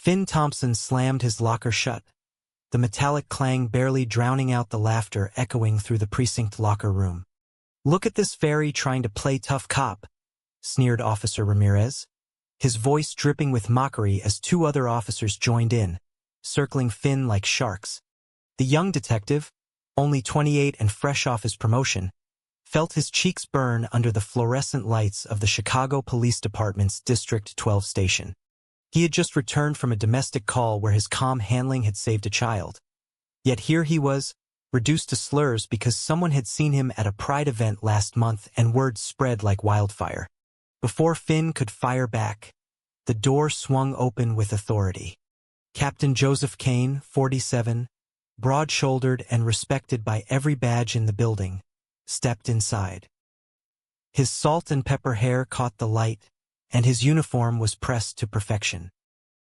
Finn Thompson slammed his locker shut, the metallic clang barely drowning out the laughter echoing through the precinct locker room. "Look at this fairy trying to play tough cop," sneered Officer Ramirez, his voice dripping with mockery as two other officers joined in, circling Finn like sharks. The young detective, only 28 and fresh off his promotion, felt his cheeks burn under the fluorescent lights of the Chicago Police Department's District 12 station. He had just returned from a domestic call where his calm handling had saved a child. Yet here he was, reduced to slurs because someone had seen him at a Pride event last month, and word spread like wildfire. Before Finn could fire back, the door swung open with authority. Captain Joseph Kane, 47, broad-shouldered and respected by every badge in the building, stepped inside. His salt and pepper hair caught the light, and his uniform was pressed to perfection.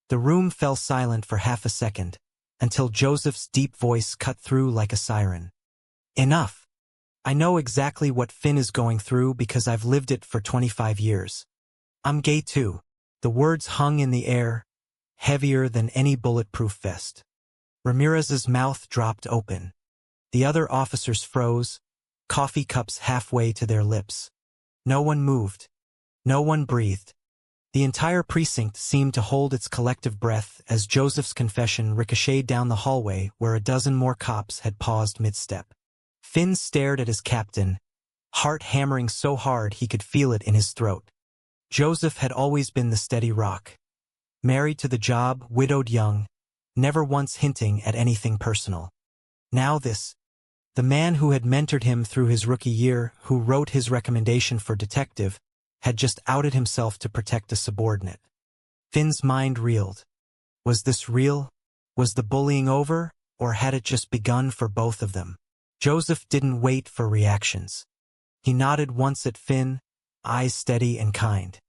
The room fell silent for half a second, until Joseph's deep voice cut through like a siren. "Enough. I know exactly what Finn is going through because I've lived it for 25 years. I'm gay too." The words hung in the air, heavier than any bulletproof vest. Ramirez's mouth dropped open. The other officers froze, coffee cups halfway to their lips. No one moved. No one breathed. The entire precinct seemed to hold its collective breath as Joseph's confession ricocheted down the hallway where a dozen more cops had paused mid-step. Finn stared at his captain, heart hammering so hard he could feel it in his throat. Joseph had always been the steady rock. Married to the job, widowed young, never once hinting at anything personal. Now this, the man who had mentored him through his rookie year, who wrote his recommendation for detective, had just outed himself to protect a subordinate. Finn's mind reeled. Was this real? Was the bullying over, or had it just begun for both of them? Joseph didn't wait for reactions. He nodded once at Finn, eyes steady and kind.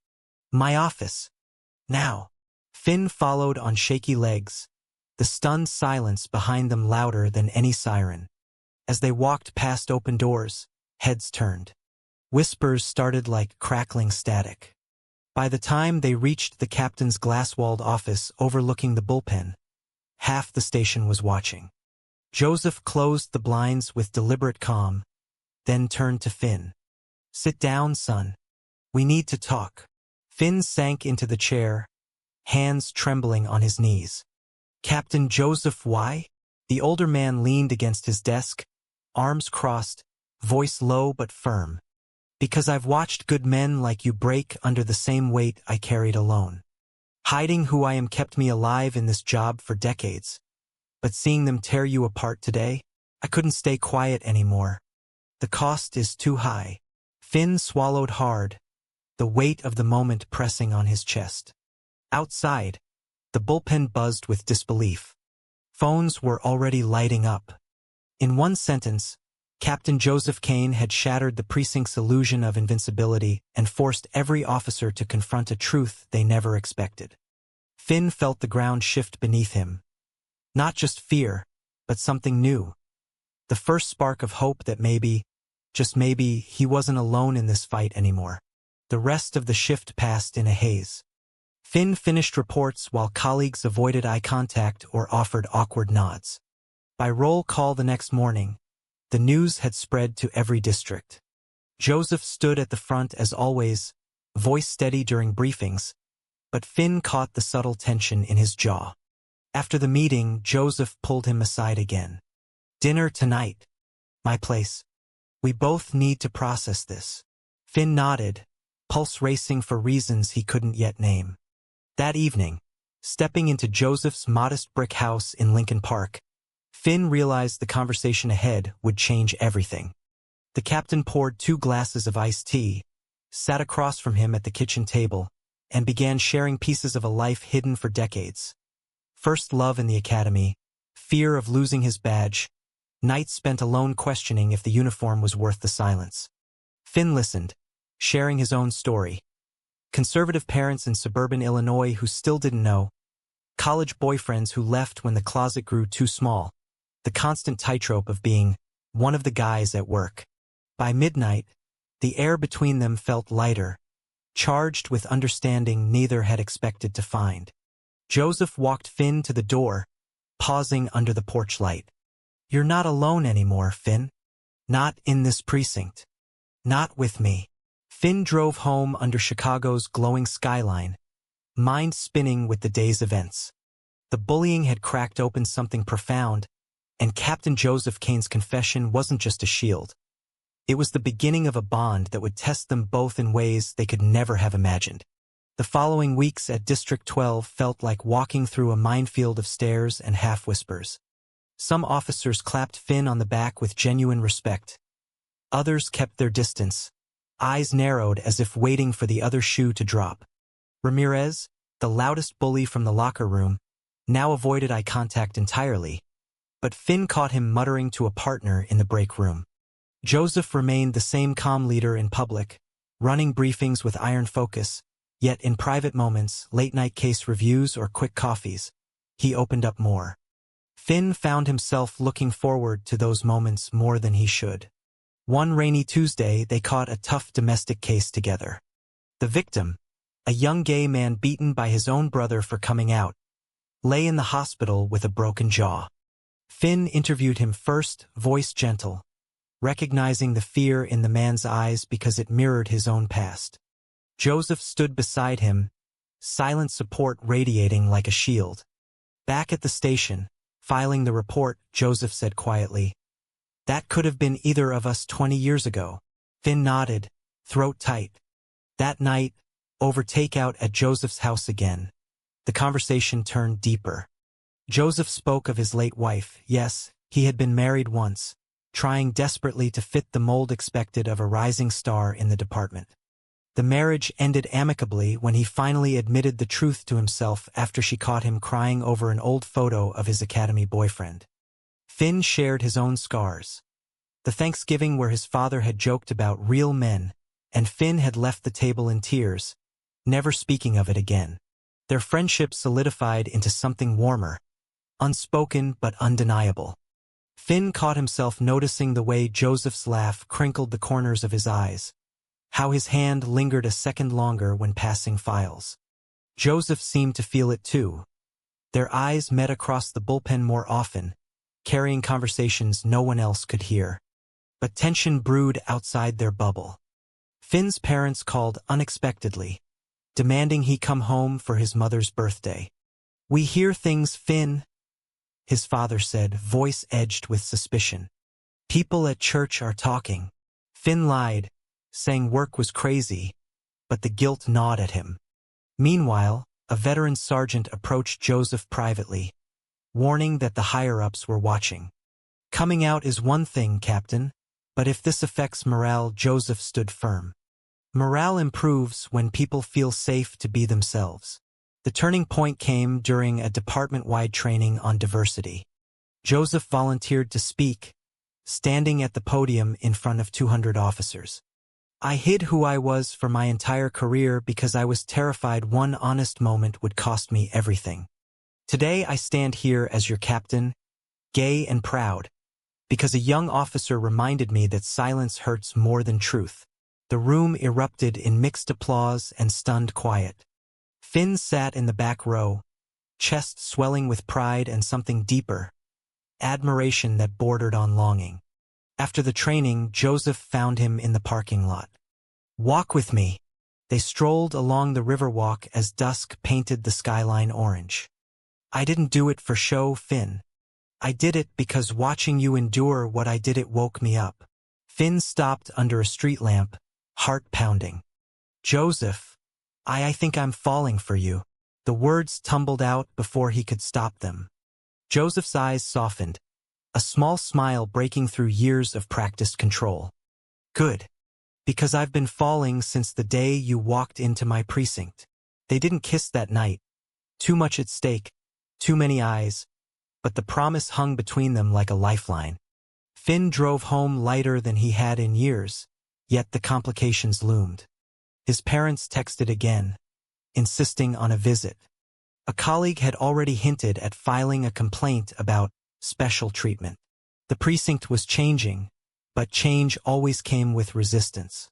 "My office. Now." Finn followed on shaky legs, the stunned silence behind them louder than any siren. As they walked past open doors, heads turned. Whispers started like crackling static. By the time they reached the captain's glass-walled office overlooking the bullpen, half the station was watching. Joseph closed the blinds with deliberate calm, then turned to Finn. "Sit down, son. We need to talk." Finn sank into the chair, hands trembling on his knees. "Captain Joseph, why?" The older man leaned against his desk, arms crossed, voice low but firm. "Because I've watched good men like you break under the same weight I carried alone. Hiding who I am kept me alive in this job for decades. But seeing them tear you apart today, I couldn't stay quiet anymore. The cost is too high." Finn swallowed hard, the weight of the moment pressing on his chest. Outside, the bullpen buzzed with disbelief. Phones were already lighting up. In one sentence, Captain Joseph Kane had shattered the precinct's illusion of invincibility and forced every officer to confront a truth they never expected. Finn felt the ground shift beneath him. Not just fear, but something new. The first spark of hope that maybe, just maybe, he wasn't alone in this fight anymore. The rest of the shift passed in a haze. Finn finished reports while colleagues avoided eye contact or offered awkward nods. By roll call the next morning, the news had spread to every district. Joseph stood at the front as always, voice steady during briefings, but Finn caught the subtle tension in his jaw. After the meeting, Joseph pulled him aside again. "Dinner tonight. My place. We both need to process this." Finn nodded, pulse racing for reasons he couldn't yet name. That evening, stepping into Joseph's modest brick house in Lincoln Park, Finn realized the conversation ahead would change everything. The captain poured 2 glasses of iced tea, sat across from him at the kitchen table, and began sharing pieces of a life hidden for decades. First love in the academy, fear of losing his badge, nights spent alone questioning if the uniform was worth the silence. Finn listened, sharing his own story. Conservative parents in suburban Illinois who still didn't know, college boyfriends who left when the closet grew too small, the constant tightrope of being one of the guys at work. By midnight, the air between them felt lighter, charged with understanding neither had expected to find. Joseph walked Finn to the door, pausing under the porch light. "You're not alone anymore, Finn. Not in this precinct. Not with me." Finn drove home under Chicago's glowing skyline, mind spinning with the day's events. The bullying had cracked open something profound, and Captain Joseph Kane's confession wasn't just a shield. It was the beginning of a bond that would test them both in ways they could never have imagined. The following weeks at District 12 felt like walking through a minefield of stares and half-whispers. Some officers clapped Finn on the back with genuine respect. Others kept their distance, eyes narrowed as if waiting for the other shoe to drop. Ramirez, the loudest bully from the locker room, now avoided eye contact entirely, but Finn caught him muttering to a partner in the break room. Joseph remained the same calm leader in public, running briefings with iron focus, yet in private moments, late-night case reviews or quick coffees, he opened up more. Finn found himself looking forward to those moments more than he should. One rainy Tuesday, they caught a tough domestic case together. The victim, a young gay man beaten by his own brother for coming out, lay in the hospital with a broken jaw. Finn interviewed him first, voice gentle, recognizing the fear in the man's eyes because it mirrored his own past. Joseph stood beside him, silent support radiating like a shield. Back at the station, filing the report, Joseph said quietly, "That could have been either of us 20 years ago." Finn nodded, throat tight. That night, over takeout at Joseph's house again, the conversation turned deeper. Joseph spoke of his late wife. Yes, he had been married once, trying desperately to fit the mold expected of a rising star in the department. The marriage ended amicably when he finally admitted the truth to himself after she caught him crying over an old photo of his academy boyfriend. Finn shared his own scars. The Thanksgiving where his father had joked about real men, and Finn had left the table in tears, never speaking of it again. Their friendship solidified into something warmer, unspoken but undeniable. Finn caught himself noticing the way Joseph's laugh crinkled the corners of his eyes, how his hand lingered a second longer when passing files. Joseph seemed to feel it too. Their eyes met across the bullpen more often, carrying conversations no one else could hear. But tension brewed outside their bubble. Finn's parents called unexpectedly, demanding he come home for his mother's birthday. "We hear things, Finn," his father said, voice edged with suspicion. "People at church are talking." Finn lied, saying work was crazy, but the guilt gnawed at him. Meanwhile, a veteran sergeant approached Joseph privately, warning that the higher-ups were watching. "Coming out is one thing, Captain, but if this affects morale," Joseph stood firm. "Morale improves when people feel safe to be themselves." The turning point came during a department-wide training on diversity. Joseph volunteered to speak, standing at the podium in front of 200 officers. "I hid who I was for my entire career because I was terrified one honest moment would cost me everything. Today I stand here as your captain, gay and proud, because a young officer reminded me that silence hurts more than truth." The room erupted in mixed applause and stunned quiet. Finn sat in the back row, chest swelling with pride and something deeper, admiration that bordered on longing. After the training, Joseph found him in the parking lot. "Walk with me." They strolled along the riverwalk as dusk painted the skyline orange. "I didn't do it for show, Finn. I did it because watching you endure what I did, it woke me up." Finn stopped under a street lamp, heart pounding. "Joseph, I think I'm falling for you." The words tumbled out before he could stop them. Joseph's eyes softened, a small smile breaking through years of practiced control. "Good. Because I've been falling since the day you walked into my precinct." They didn't kiss that night. Too much at stake, too many eyes, but the promise hung between them like a lifeline. Finn drove home lighter than he had in years, yet the complications loomed. His parents texted again, insisting on a visit. A colleague had already hinted at filing a complaint about special treatment. The precinct was changing, but change always came with resistance.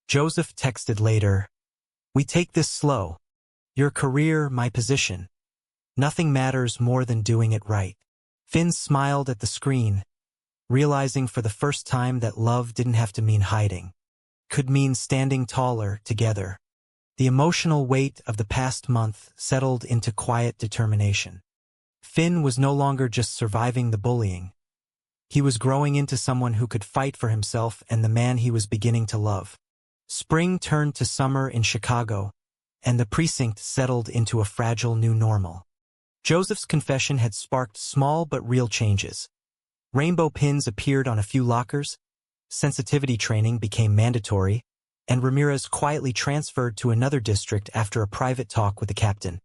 Joseph texted later, "We take this slow. Your career, my position. Nothing matters more than doing it right. Finn smiled at the screen, realizing for the first time that love didn't have to mean hiding. Could mean standing taller together. The emotional weight of the past month settled into quiet determination. Finn was no longer just surviving the bullying. He was growing into someone who could fight for himself and the man he was beginning to love. Spring turned to summer in Chicago, and the precinct settled into a fragile new normal. Joseph's confession had sparked small but real changes. Rainbow pins appeared on a few lockers, sensitivity training became mandatory, and Ramirez quietly transferred to another district after a private talk with the captain.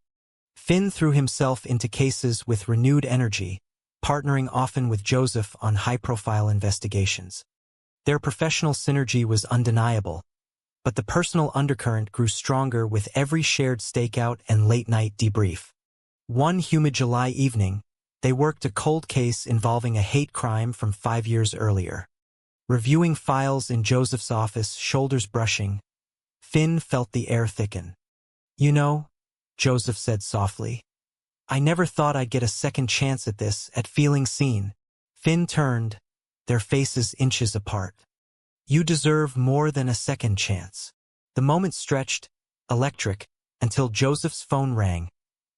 Finn threw himself into cases with renewed energy, partnering often with Joseph on high-profile investigations. Their professional synergy was undeniable, but the personal undercurrent grew stronger with every shared stakeout and late-night debrief. One humid July evening, they worked a cold case involving a hate crime from 5 years earlier. Reviewing files in Joseph's office, shoulders brushing, Finn felt the air thicken. "You know," Joseph said softly, "I never thought I'd get a second chance at this, at feeling seen." Finn turned, their faces inches apart. "You deserve more than a second chance." The moment stretched, electric, until Joseph's phone rang.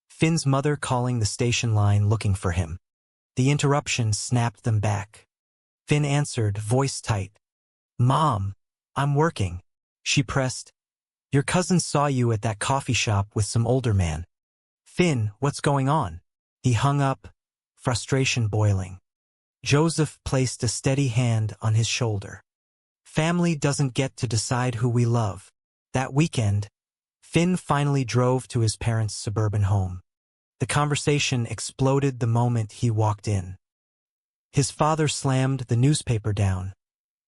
Finn's mother calling the station line looking for him. The interruption snapped them back. Finn answered, voice tight. "Mom, I'm working." She pressed, "Your cousin saw you at that coffee shop with some older man." "Finn, what's going on?" He hung up, frustration boiling. Joseph placed a steady hand on his shoulder. "Family doesn't get to decide who we love." That weekend, Finn finally drove to his parents' suburban home. The conversation exploded the moment he walked in. His father slammed the newspaper down.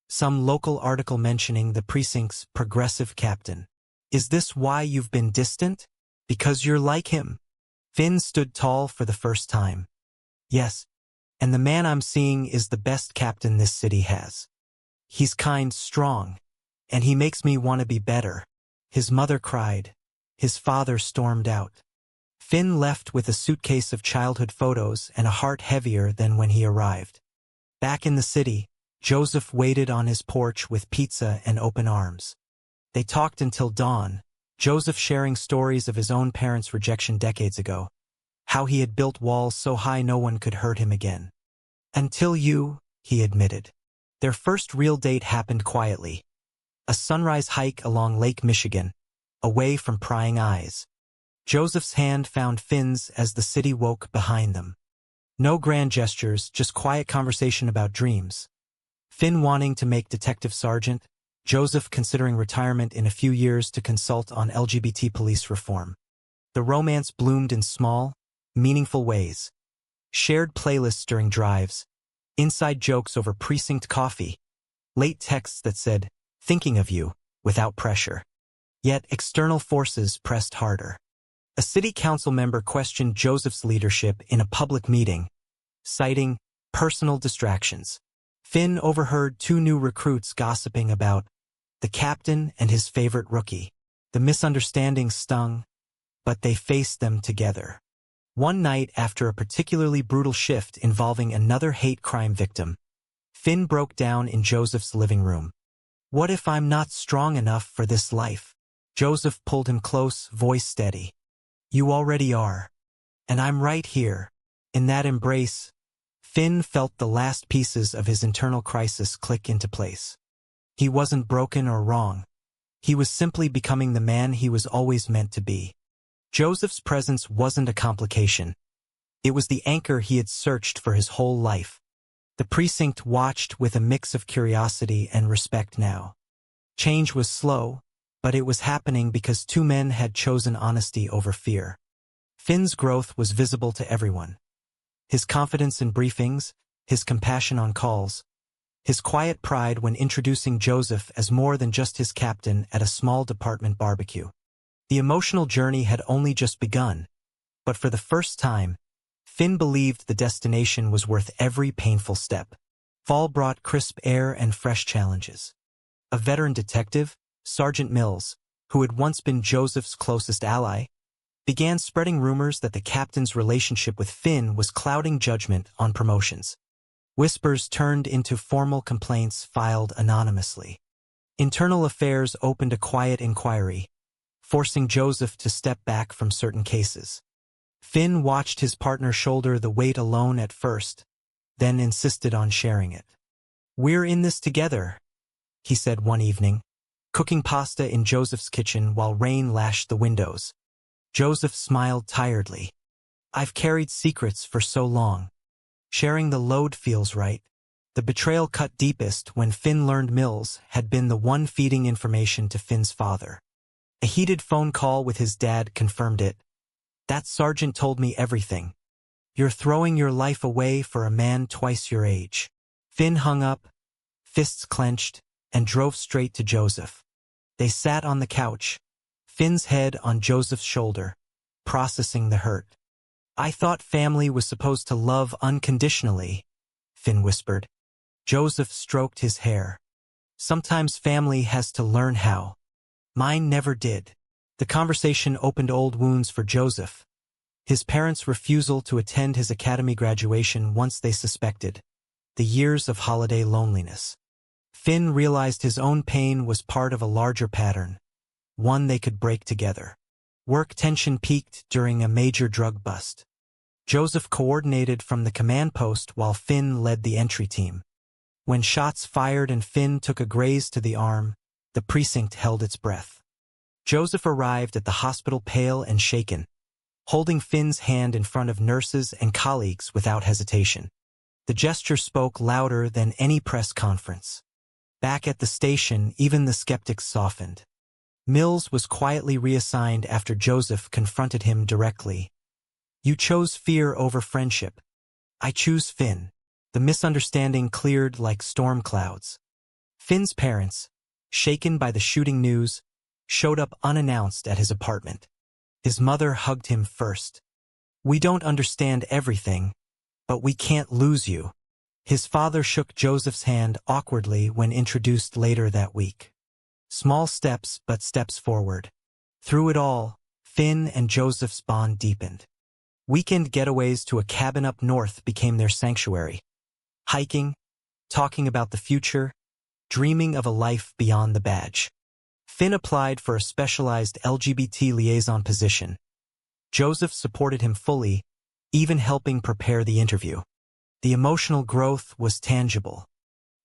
Some local article mentioning the precinct's progressive captain. "Is this why you've been distant? Because you're like him?" Finn stood tall for the first time. "Yes, and the man I'm seeing is the best captain this city has. He's kind, strong, and he makes me want to be better." His mother cried. His father stormed out. Finn left with a suitcase of childhood photos and a heart heavier than when he arrived. Back in the city, Joseph waited on his porch with pizza and open arms. They talked until dawn, Joseph sharing stories of his own parents' rejection decades ago, how he had built walls so high no one could hurt him again. "Until you," he admitted. Their first real date happened quietly. A sunrise hike along Lake Michigan, away from prying eyes. Joseph's hand found Finn's as the city woke behind them. No grand gestures, just quiet conversation about dreams. Finn wanting to make detective sergeant, Joseph considering retirement in a few years to consult on LGBT police reform. The romance bloomed in small, meaningful ways. Shared playlists during drives, inside jokes over precinct coffee, late texts that said, "Thinking of you," without pressure. Yet external forces pressed harder. A city council member questioned Joseph's leadership in a public meeting, citing personal distractions. Finn overheard 2 new recruits gossiping about the captain and his favorite rookie. The misunderstandings stung, but they faced them together. One night after a particularly brutal shift involving another hate crime victim, Finn broke down in Joseph's living room. "What if I'm not strong enough for this life?" Joseph pulled him close, voice steady. "You already are. And I'm right here." In that embrace, Finn felt the last pieces of his internal crisis click into place. He wasn't broken or wrong. He was simply becoming the man he was always meant to be. Joseph's presence wasn't a complication. It was the anchor he had searched for his whole life. The precinct watched with a mix of curiosity and respect now. Change was slow, but it was happening because 2 men had chosen honesty over fear. Finn's growth was visible to everyone. His confidence in briefings, his compassion on calls, his quiet pride when introducing Joseph as more than just his captain at a small department barbecue. The emotional journey had only just begun, but for the first time, Finn believed the destination was worth every painful step. Fall brought crisp air and fresh challenges. A veteran detective, Sergeant Mills, who had once been Joseph's closest ally, began spreading rumors that the captain's relationship with Finn was clouding judgment on promotions. Whispers turned into formal complaints filed anonymously. Internal Affairs opened a quiet inquiry, forcing Joseph to step back from certain cases. Finn watched his partner shoulder the weight alone at first, then insisted on sharing it. "We're in this together," he said one evening, cooking pasta in Joseph's kitchen while rain lashed the windows. Joseph smiled tiredly. "I've carried secrets for so long. Sharing the load feels right." The betrayal cut deepest when Finn learned Mills had been the one feeding information to Finn's father. A heated phone call with his dad confirmed it. "That sergeant told me everything. You're throwing your life away for a man twice your age." Finn hung up, fists clenched, and drove straight to Joseph. They sat on the couch, Finn's head on Joseph's shoulder, processing the hurt. "I thought family was supposed to love unconditionally," Finn whispered. Joseph stroked his hair. "Sometimes family has to learn how. Mine never did." The conversation opened old wounds for Joseph. His parents' refusal to attend his academy graduation once they suspected. The years of holiday loneliness. Finn realized his own pain was part of a larger pattern, one they could break together. Work tension peaked during a major drug bust. Joseph coordinated from the command post while Finn led the entry team. When shots fired and Finn took a graze to the arm, the precinct held its breath. Joseph arrived at the hospital pale and shaken, holding Finn's hand in front of nurses and colleagues without hesitation. The gesture spoke louder than any press conference. Back at the station, even the skeptics softened. Mills was quietly reassigned after Joseph confronted him directly. "You chose fear over friendship. I choose Finn." The misunderstanding cleared like storm clouds. Finn's parents, shaken by the shooting news, showed up unannounced at his apartment. His mother hugged him first. "We don't understand everything, but we can't lose you." His father shook Joseph's hand awkwardly when introduced later that week. Small steps, but steps forward. Through it all, Finn and Joseph's bond deepened. Weekend getaways to a cabin up north became their sanctuary. Hiking, talking about the future, dreaming of a life beyond the badge. Finn applied for a specialized LGBT liaison position. Joseph supported him fully, even helping prepare the interview. The emotional growth was tangible.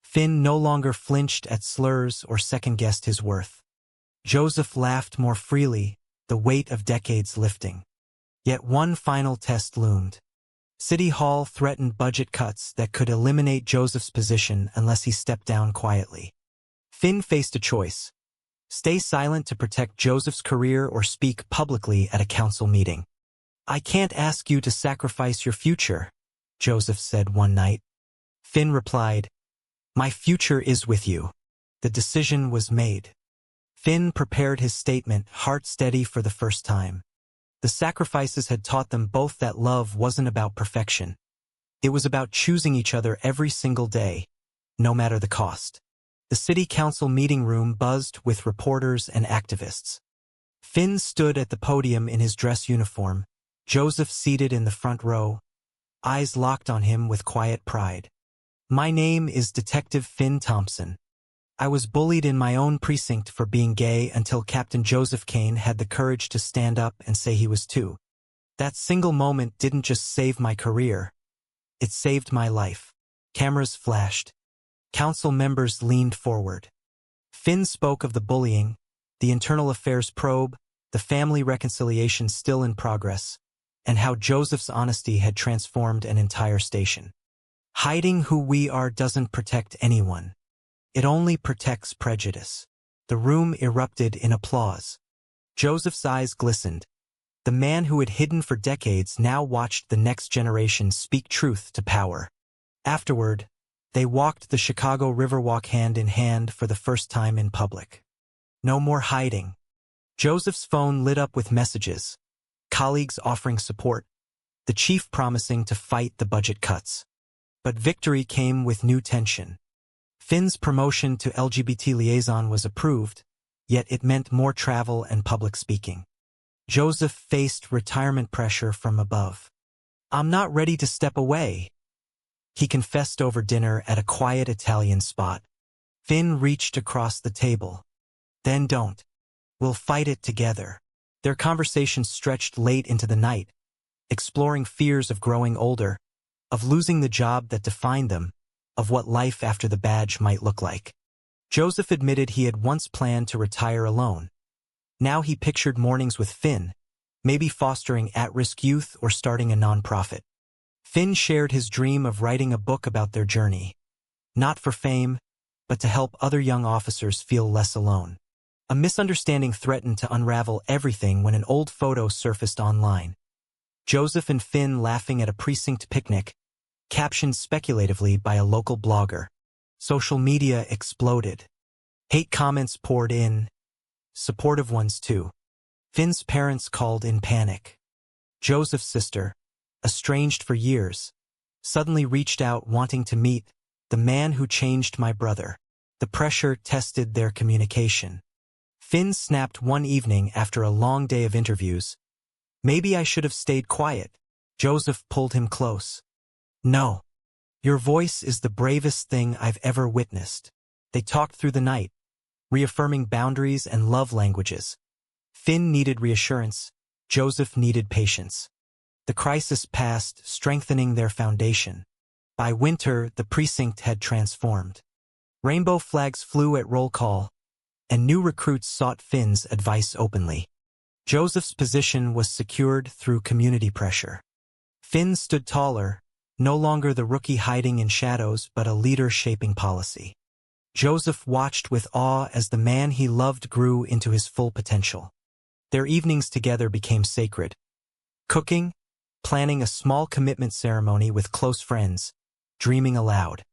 Finn no longer flinched at slurs or second-guessed his worth. Joseph laughed more freely, the weight of decades lifting. Yet one final test loomed. City Hall threatened budget cuts that could eliminate Joseph's position unless he stepped down quietly. Finn faced a choice: stay silent to protect Joseph's career or speak publicly at a council meeting. "I can't ask you to sacrifice your future," Joseph said one night. Finn replied, "My future is with you." The decision was made. Finn prepared his statement, heart steady for the first time. The sacrifices had taught them both that love wasn't about perfection. It was about choosing each other every single day, no matter the cost. The city council meeting room buzzed with reporters and activists. Finn stood at the podium in his dress uniform, Joseph seated in the front row, eyes locked on him with quiet pride. "My name is Detective Finn Thompson. I was bullied in my own precinct for being gay until Captain Joseph Kane had the courage to stand up and say he was too. That single moment didn't just save my career. It saved my life." Cameras flashed. Council members leaned forward. Finn spoke of the bullying, the internal affairs probe, the family reconciliation still in progress, and how Joseph's honesty had transformed an entire station. "Hiding who we are doesn't protect anyone. It only protects prejudice." The room erupted in applause. Joseph's eyes glistened. The man who had hidden for decades now watched the next generation speak truth to power. Afterward, they walked the Chicago Riverwalk hand in hand for the first time in public. No more hiding. Joseph's phone lit up with messages, colleagues offering support, the chief promising to fight the budget cuts. But victory came with new tension. Finn's promotion to LGBT liaison was approved, yet it meant more travel and public speaking. Joseph faced retirement pressure from above. "I'm not ready to step away," he confessed over dinner at a quiet Italian spot. Finn reached across the table. "Then don't. We'll fight it together." Their conversation stretched late into the night, exploring fears of growing older, of losing the job that defined them, of what life after the badge might look like. Joseph admitted he had once planned to retire alone. Now he pictured mornings with Finn, maybe fostering at-risk youth or starting a nonprofit. Finn shared his dream of writing a book about their journey, not for fame, but to help other young officers feel less alone. A misunderstanding threatened to unravel everything when an old photo surfaced online. Joseph and Finn laughing at a precinct picnic, captioned speculatively by a local blogger. Social media exploded. Hate comments poured in, supportive ones too. Finn's parents called in panic. Joseph's sister, estranged for years, suddenly reached out wanting to meet the man who changed my brother. The pressure tested their communication. Finn snapped one evening after a long day of interviews. "Maybe I should have stayed quiet." Joseph pulled him close. "No. Your voice is the bravest thing I've ever witnessed." They talked through the night, reaffirming boundaries and love languages. Finn needed reassurance. Joseph needed patience. The crisis passed, strengthening their foundation. By winter, the precinct had transformed. Rainbow flags flew at roll call, and new recruits sought Finn's advice openly. Joseph's position was secured through community pressure. Finn stood taller, no longer the rookie hiding in shadows but a leader shaping policy. Joseph watched with awe as the man he loved grew into his full potential. Their evenings together became sacred. Cooking, planning a small commitment ceremony with close friends, dreaming aloud.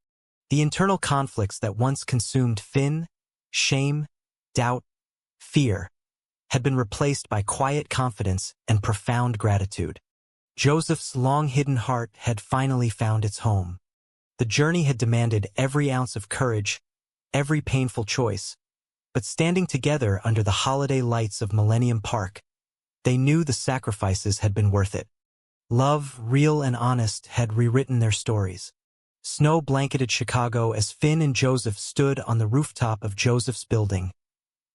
The internal conflicts that once consumed Finn, shame, doubt, fear, had been replaced by quiet confidence and profound gratitude. Joseph's long-hidden heart had finally found its home. The journey had demanded every ounce of courage, every painful choice, but standing together under the holiday lights of Millennium Park, they knew the sacrifices had been worth it. Love, real and honest, had rewritten their stories. Snow blanketed Chicago as Finn and Joseph stood on the rooftop of Joseph's building.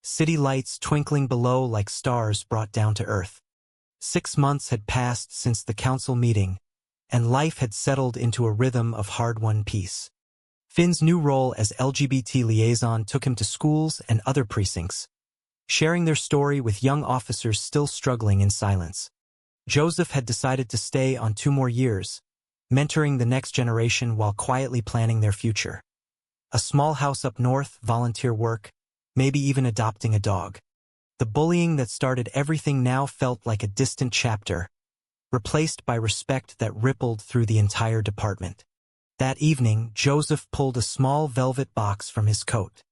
City lights twinkling below like stars brought down to earth. 6 months had passed since the council meeting, and life had settled into a rhythm of hard-won peace. Finn's new role as LGBT liaison took him to schools and other precincts, sharing their story with young officers still struggling in silence. Joseph had decided to stay on 2 more years, mentoring the next generation while quietly planning their future. A small house up north, volunteer work, maybe even adopting a dog. The bullying that started everything now felt like a distant chapter, replaced by respect that rippled through the entire department. That evening, Joseph pulled a small velvet box from his coat.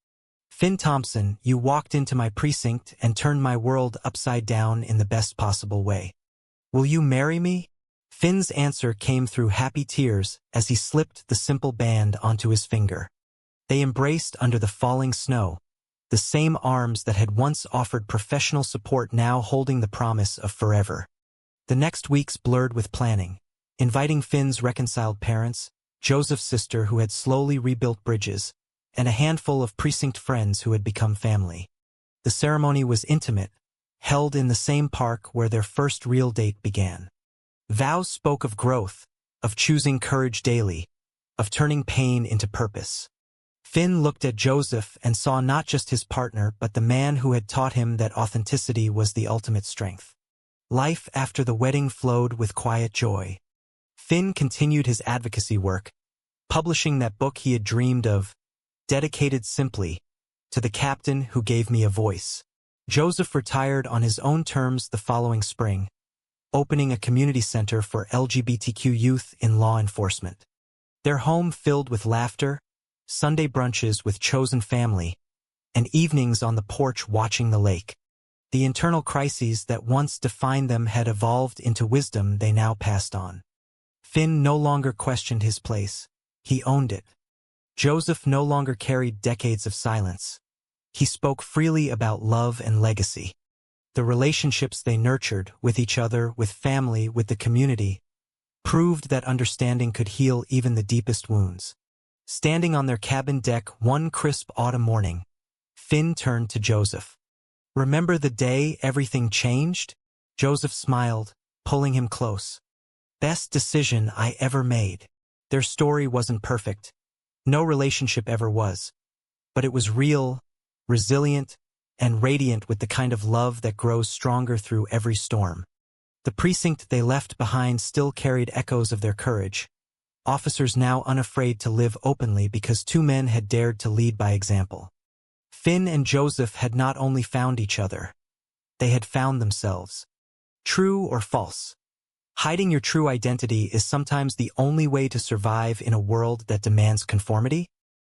"Finn Thompson, you walked into my precinct and turned my world upside down in the best possible way. Will you marry me?" Finn's answer came through happy tears as he slipped the simple band onto his finger. They embraced under the falling snow, the same arms that had once offered professional support now holding the promise of forever. The next weeks blurred with planning, inviting Finn's reconciled parents, Joseph's sister who had slowly rebuilt bridges, and a handful of precinct friends who had become family. The ceremony was intimate, held in the same park where their first real date began. Vows spoke of growth, of choosing courage daily, of turning pain into purpose. Finn looked at Joseph and saw not just his partner but the man who had taught him that authenticity was the ultimate strength. Life after the wedding flowed with quiet joy. Finn continued his advocacy work, publishing that book he had dreamed of, dedicated simply to the captain who gave me a voice. Joseph retired on his own terms the following spring, opening a community center for LGBTQ youth in law enforcement. Their home filled with laughter, Sunday brunches with chosen family, and evenings on the porch watching the lake. The internal crises that once defined them had evolved into wisdom they now passed on. Finn no longer questioned his place. He owned it. Joseph no longer carried decades of silence. He spoke freely about love and legacy. The relationships they nurtured, with each other, with family, with the community, proved that understanding could heal even the deepest wounds. Standing on their cabin deck one crisp autumn morning, Finn turned to Joseph. "Remember the day everything changed?" Joseph smiled, pulling him close. "Best decision I ever made." Their story wasn't perfect. No relationship ever was. But it was real, resilient, and radiant with the kind of love that grows stronger through every storm. The precinct they left behind still carried echoes of their courage. Officers now unafraid to live openly because two men had dared to lead by example. Finn and Joseph had not only found each other, they had found themselves. True or false? Hiding your true identity is sometimes the only way to survive in a world that demands conformity.